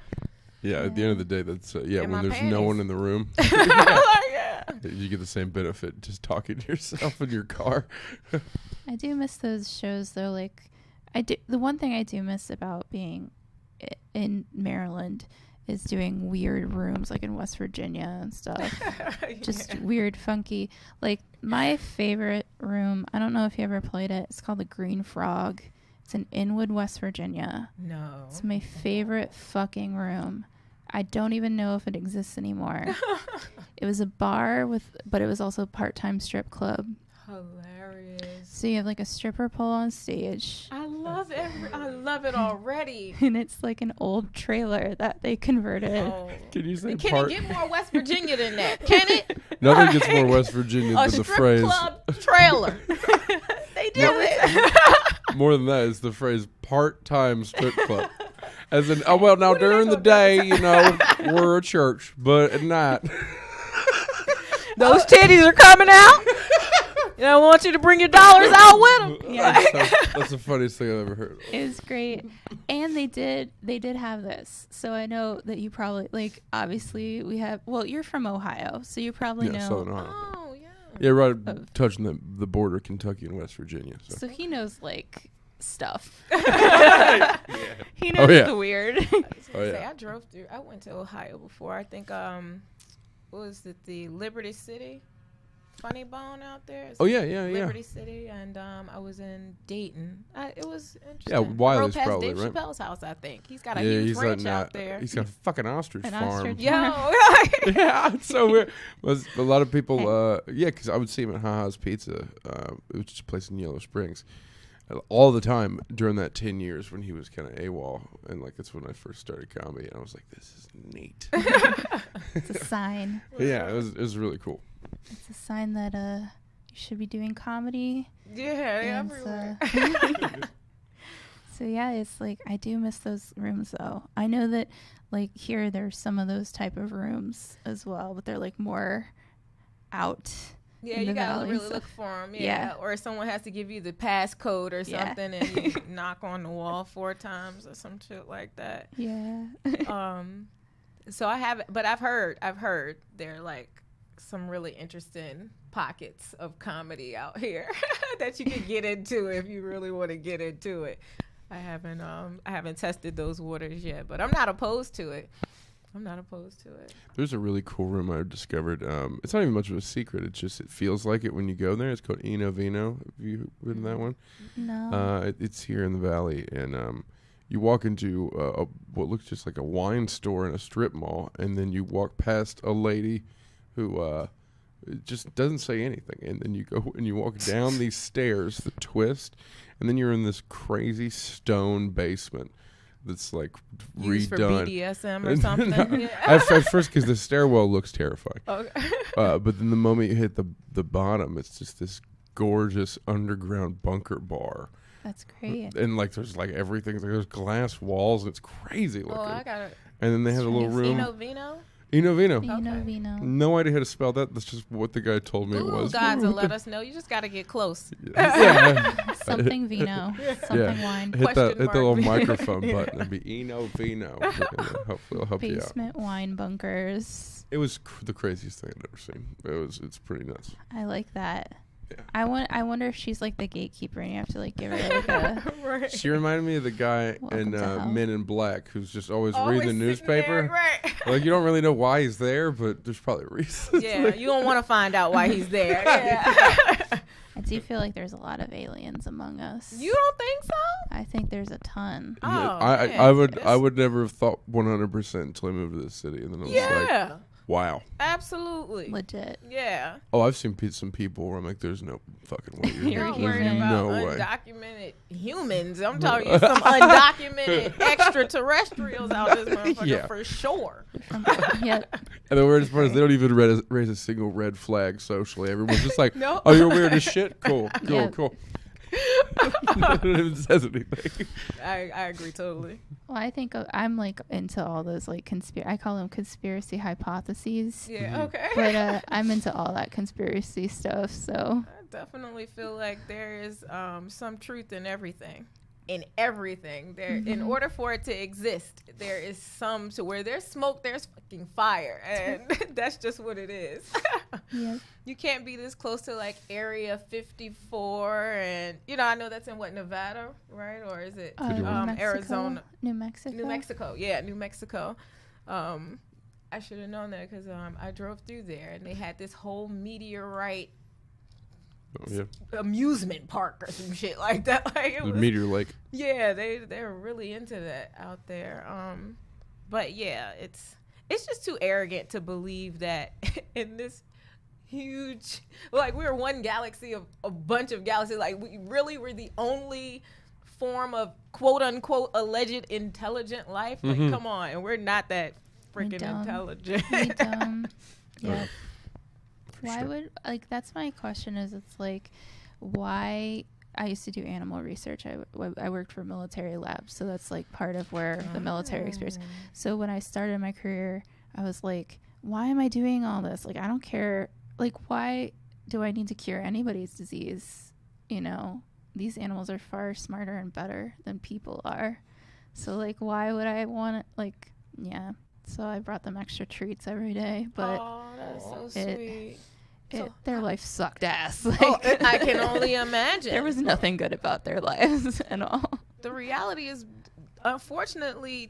Yeah, at the end of the day, that's when there's no one in the room. You get the same benefit just talking to yourself in your car. I do miss those shows though. Like, the one thing I do miss about being in Maryland is doing weird rooms, like in West Virginia and stuff. Just weird, funky. Like, my favorite room, I don't know if you ever played it. It's called the Green Frog. It's in Inwood, West Virginia. No. It's my favorite fucking room. I don't even know if it exists anymore. It was a bar but it was also a part-time strip club. Hilarious. So you have like a stripper pole on stage. I love it already. And it's like an old trailer that they converted. Oh. Can you say Can it get more West Virginia than that? Can it? Nothing gets more West Virginia than the phrase. A strip club trailer. They do it. More than that, it's the phrase part-time strip club. As in, now during the day, we're a church, but at night. Those titties are coming out. I want you to bring your dollars out with them. Yeah. That's the funniest thing I've ever heard. It was great. And they did have this. So I know that you probably, like, obviously you're from Ohio, so you probably know. Southern Ohio. Oh, yeah. Yeah, right, touching the border of Kentucky and West Virginia. So he knows, like, stuff. Yeah. He knows the weird. I went to Ohio before. I think, what was it, the Liberty City? Funny Bone out there. Liberty City, and I was in Dayton. It was interesting. Yeah, Wiley's past probably Dave right. Chappelle's house, I think. He's got a huge ranch out there. He's got a fucking ostrich farm. Ostrich Yo, yeah, it's so weird. A lot of people, because I would see him at Haha's Pizza. It was just a place in Yellow Springs. All the time during that 10 years when he was kind of AWOL, and like that's when I first started comedy, and I was like, "This is neat." It's a sign. Yeah, it was really cool. It's a sign that you should be doing comedy. Yeah, everywhere. So yeah, it's like I do miss those rooms though. I know that like here there's some of those type of rooms as well, but they're like more out. Yeah, you gotta really look for them. Yeah. Or someone has to give you the passcode or something, and you knock on the wall 4 times or some shit like that. Yeah. So I haven't, but I've heard there are like some really interesting pockets of comedy out here that you can get into if you really want to get into it. I haven't tested those waters yet, but I'm not opposed to it. There's a really cool room I discovered. It's not even much of a secret. It feels like it when you go there. It's called Eno Vino. Have you been to that one? No. It's here in the valley, and you walk into what looks just like a wine store in a strip mall, and then you walk past a lady who just doesn't say anything, and then you go and you walk down these stairs that twist, and then you're in this crazy stone basement that's like used redone for BDSM or something. No, at first, because the stairwell looks terrifying. Okay. But then the moment you hit the bottom, it's just this gorgeous underground bunker bar. That's great. And like there's like everything. Like there's glass walls. And it's crazy looking. Oh, I got it. And then they have a little room. Eno Vino. Eno Vino. Eno Vino. No idea how to spell that. That's just what the guy told me it was. Gods will let us know. You just got to get close. Yeah. Something Vino. Something wine. Hit the little microphone button. It'd be Eno Vino. Hopefully it'll help you out. Basement wine bunkers. It was the craziest thing I'd ever seen. It's pretty nuts. I like that. Yeah. I wonder if she's like the gatekeeper and you have to like give her like a Right. She reminded me of the guy in Men in Black who's just always reading the newspaper. There, right. Like you don't really know why he's there, but there's probably a reason. Yeah, you don't want to find out why he's there. Yeah. I do feel like there's a lot of aliens among us. You don't think so? I think there's a ton. Oh, I would never have thought 100% until I moved to this city, and then I was like, wow. Absolutely. Legit. Yeah. Oh, I've seen some people where I'm like, there's no fucking way. You're not worried about no way. undocumented humans. I'm talking some undocumented extraterrestrials out this motherfucker for sure. Yep. And the weirdest part is they don't even raise a single red flag socially. Everyone's just like, no. oh, you're weird as shit? Cool. It even says anything. I agree totally. Well, I think I'm like into all those like I call them conspiracy hypotheses. Yeah, okay. But I'm into all that conspiracy stuff. So I definitely feel like there is some truth in everything. There, in order for it to exist, there is some to where there's smoke, there's fucking fire, and that's just what it is. Yep. You can't be this close to like Area 54, and I know that's in Nevada, right? Or is it Arizona? New Mexico. Yeah, New Mexico. I should have known that because I drove through there, and they had this whole meteorite amusement park or some shit like that. Like it was Meteor Lake. Yeah, they're really into that out there. But yeah, it's just too arrogant to believe that in this huge, like we're one galaxy of a bunch of galaxies. Like we really were the only form of quote unquote alleged intelligent life. Like come on, and we're not that freaking intelligent. We dumb. Yeah. Why sure. would that's my question is it's like why I used to do animal research. I worked for military labs, so that's like part of where the military experience. So when I started my career, I was like, why am I doing all this? Like I don't care. Like why do I need to cure anybody's disease? These animals are far smarter and better than people are. So like why would I want it? So I brought them extra treats every day, but that's so sweet. Their life sucked ass. I can only imagine. There was nothing good about their lives at all. The reality is, unfortunately,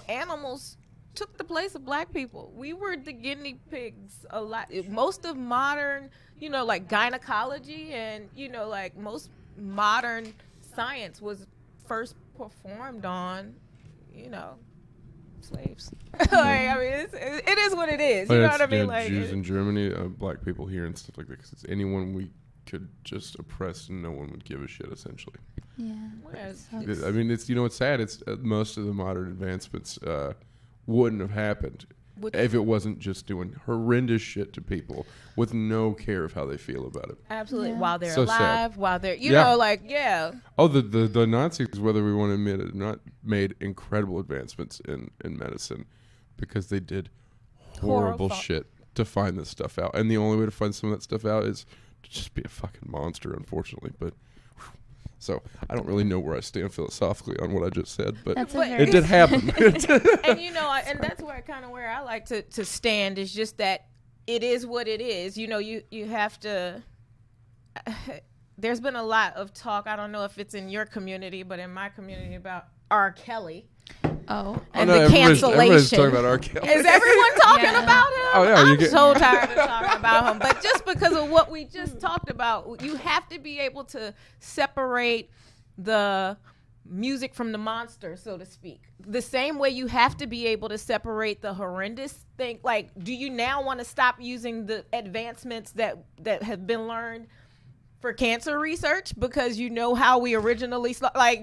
animals took the place of black people. We were the guinea pigs a lot. Most of modern, like gynecology and, like most modern science was first performed on, slaves. I mean, it is what it is. You know what I mean? Like Jews in Germany, black people here, and stuff like that. Because it's anyone we could just oppress, and no one would give a shit. Essentially. Yeah. I mean, it's it's sad. It's most of the modern advancements wouldn't have happened if it wasn't just doing horrendous shit to people with no care of how they feel about it. Absolutely. Yeah. While they're So alive, sad. while they're, you know, like, Oh, the Nazis, whether we want to admit it or not, made incredible advancements in medicine because they did horrible shit to find this stuff out. And the only way to find some of that stuff out is to just be a fucking monster, unfortunately. But so I don't really know where I stand philosophically on what I just said, but it did happen. And you know, and that's where I like to stand is just that it is what it is. You know, you have to. There's been a lot of talk. I don't know if it's in your community, but in my community about R. Kelly. And the cancellation. Everybody's talking about R. Kelly. Is everyone talking about him? Oh, yeah, I'm so tired of talking about him. But just because of what we just talked about, you have to be able to separate the music from the monster, so to speak. The same way you have to be able to separate the horrendous thing. Like, do you now want to stop using the advancements that have been learned for cancer research because you know how we originally like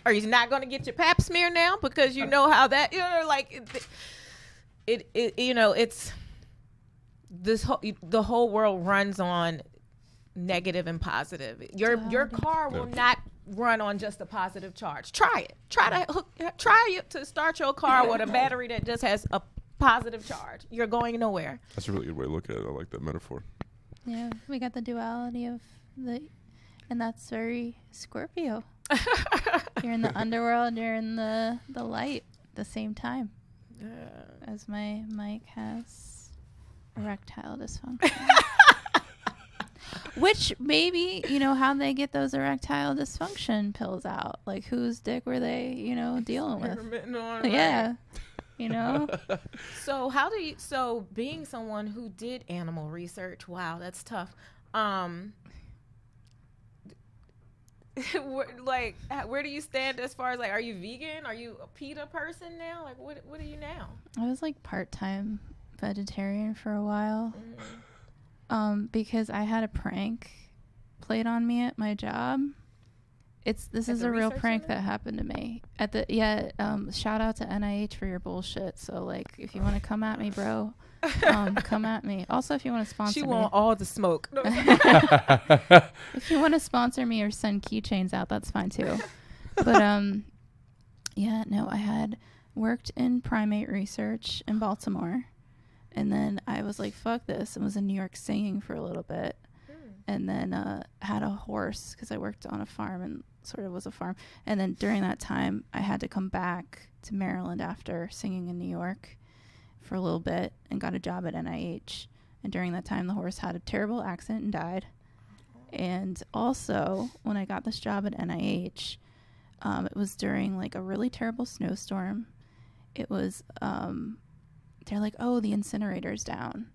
are you not going to get your pap smear now because you know how that, you know, like it you know, it's this the whole world runs on negative and positive. Your car will not run on just a positive charge. Try it. Try to start your car with a battery that just has a positive charge. You're going nowhere. That's a really good way to look at it. I like that metaphor. Yeah, we got the duality of and that's very Scorpio. You're in the underworld, you're in the light at the same time. As my mic has erectile dysfunction. Which maybe, you know, how they get those erectile dysfunction pills out. Like, whose dick were they, you know, dealing with? Yeah. You know? So being someone who did animal research, wow, that's tough. Where do you stand as far as, like, are you vegan? Are you a PETA person now? Like, what are you now? I was like part-time vegetarian for a while. Because I had a prank played on me at my job. This is a real prank that happened to me at the shout out to NIH for your bullshit. So, like, if you want to come at me, bro, come at me. Also, if you want to sponsor me, want all the smoke. If you want to sponsor me or send keychains out, that's fine too. But I had worked in primate research in Baltimore, and then I was like, fuck this, and was in New York singing for a little bit. And then had a horse because I worked on a farm and sort of was a farm. And then during that time, I had to come back to Maryland after singing in New York for a little bit and got a job at NIH. And during that time, the horse had a terrible accident and died. And also, when I got this job at NIH, it was during like a really terrible snowstorm. It was, they're like, oh, the incinerator's down.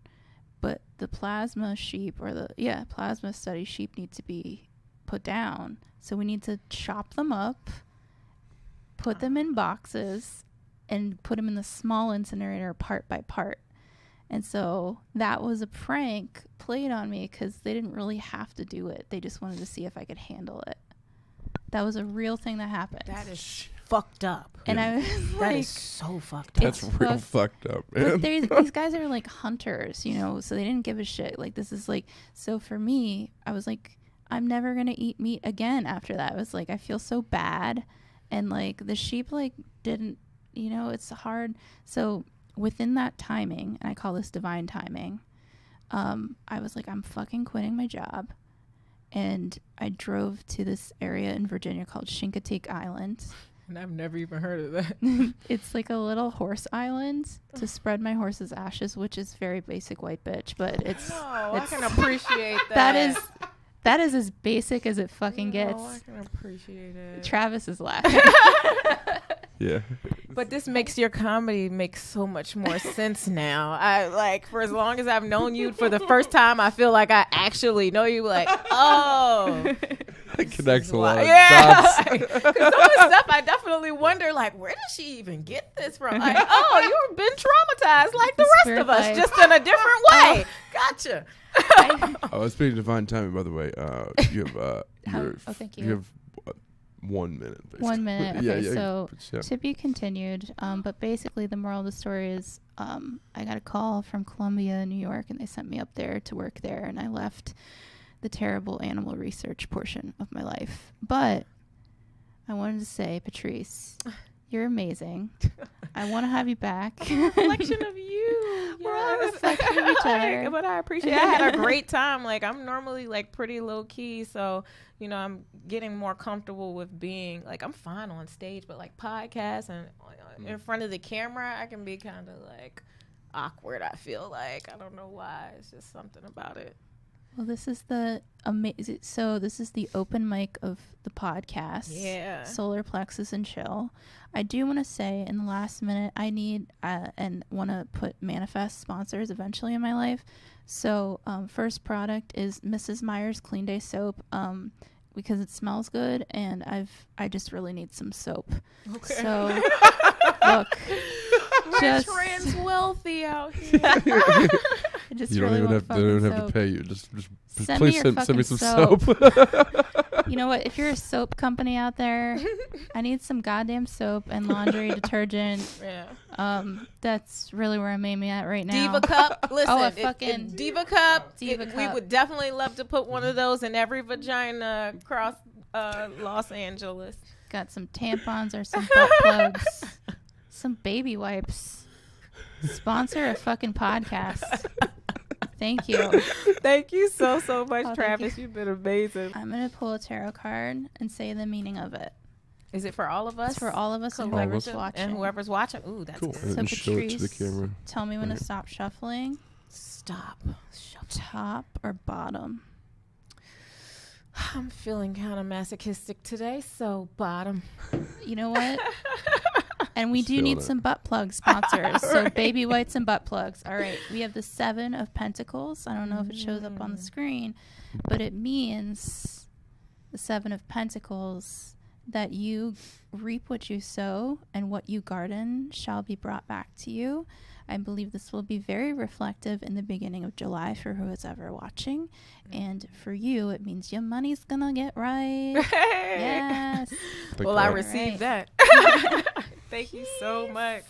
But the plasma sheep plasma study sheep need to be put down. So we need to chop them up, put them in boxes, and put them in the small incinerator part by part. And so that was a prank played on me because they didn't really have to do it. They just wanted to see if I could handle it. That was a real thing that happened. That is fucked up. And I was that like, is so fucked up. That's real fucked up, man. These guys are like hunters, you know, so they didn't give a shit. Like, this is like, so for me, I was like, I'm never going to eat meat again after that. I was like, I feel so bad. And like the sheep, like, didn't, you know, it's hard. So within that timing, and I call this divine timing, I was like, I'm fucking quitting my job. And I drove to this area in Virginia called Chincoteague Island. And I've never even heard of that. It's like a little horse island to spread my horse's ashes, which is very basic white bitch, but I can appreciate that. That is as basic as it fucking gets. I can appreciate it. Travis is laughing. Yeah. But this makes your comedy make so much more sense now. I like, for as long as I've known you, for the first time, I feel like I actually know you. Like, oh, it connects a lot of dots. Because some of the stuff I definitely wonder, like, where did she even get this from? Like, oh, you've been traumatized like the rest of us, just in a different way. Gotcha. Speaking of divine timing, by the way, you have thank you. You have 1 minute. Basically. 1 minute. Okay, yeah, so to be continued. But basically, the moral of the story is, I got a call from Columbia, New York, and they sent me up there to work there, and I left the terrible animal research portion of my life. But I wanted to say, Patrice, you're amazing. I want to have you back. Reflection of you. We're all a reflection of each other. But I appreciate it. I had a great time. Like, I'm normally like pretty low key, so you know, I'm getting more comfortable with being like, I'm fine on stage, but like podcasts and in front of the camera, I can be kind of like awkward. I feel like, I don't know why. It's just something about it. Well, this is the amazing. So this is the open mic of the podcast. Yeah. Solar Plexus and Chill. I do want to say in the last minute, I need and want to put manifest sponsors eventually in my life. So first product is Mrs. Meyer's Clean Day Soap. Because it smells good, and I just really need some soap. Okay. So look, we're trans wealthy out here. You don't even have to pay you. Just please send me some soap. You know what? If you're a soap company out there, I need some goddamn soap and laundry detergent. Yeah. That's really where I'm aiming at right now. Diva Cup. Listen, Diva Cup. We would definitely love to put one of those in every vagina across Los Angeles. Got some tampons or some butt plugs, some baby wipes. Sponsor a fucking podcast. Thank you. Thank you so much, Travis. You've been amazing. I'm going to pull a tarot card and say the meaning of it. Is it for all of us? It's for all of us and whoever's watching. And whoever's watching. Ooh, that's cool. Good. So Patrice, show it to the camera. Tell me when to stop shuffling. Stop. Top or bottom? I'm feeling kind of masochistic today, so bottom. You know what? And we do need some butt plug sponsors. So right. Baby whites and butt plugs. All right. We have the 7 of Pentacles. I don't know if it shows up on the screen, but it means the 7 of Pentacles, that you reap what you sow and what you garden shall be brought back to you. I believe this will be very reflective in the beginning of July for who is ever watching. And for you, it means your money's going to get right. Yes. Well, I received that. Thank you so much.